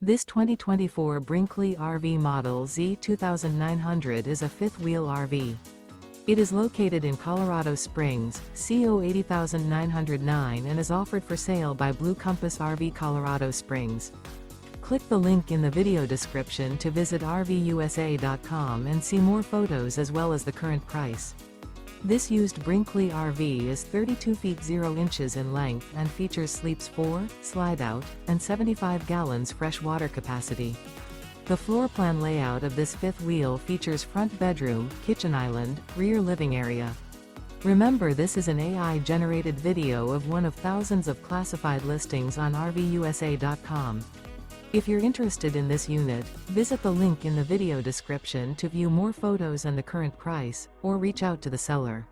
This 2024 Brinkley RV Model Z 2900 is a fifth-wheel RV. It is located in Colorado Springs, CO 80909 and is offered for sale by Blue Compass RV Colorado Springs. Click the link in the video description to visit RVUSA.com and see more photos as well as the current price. This used Brinkley RV is 32 feet 0 inches in length and features sleeps 4, slide-out, and 75 gallons fresh water capacity. The floor plan layout of this fifth wheel features front bedroom, kitchen island, rear living area. Remember, this is an AI-generated video of one of thousands of classified listings on RVUSA.com. If you're interested in this unit, visit the link in the video description to view more photos and the current price, or reach out to the seller.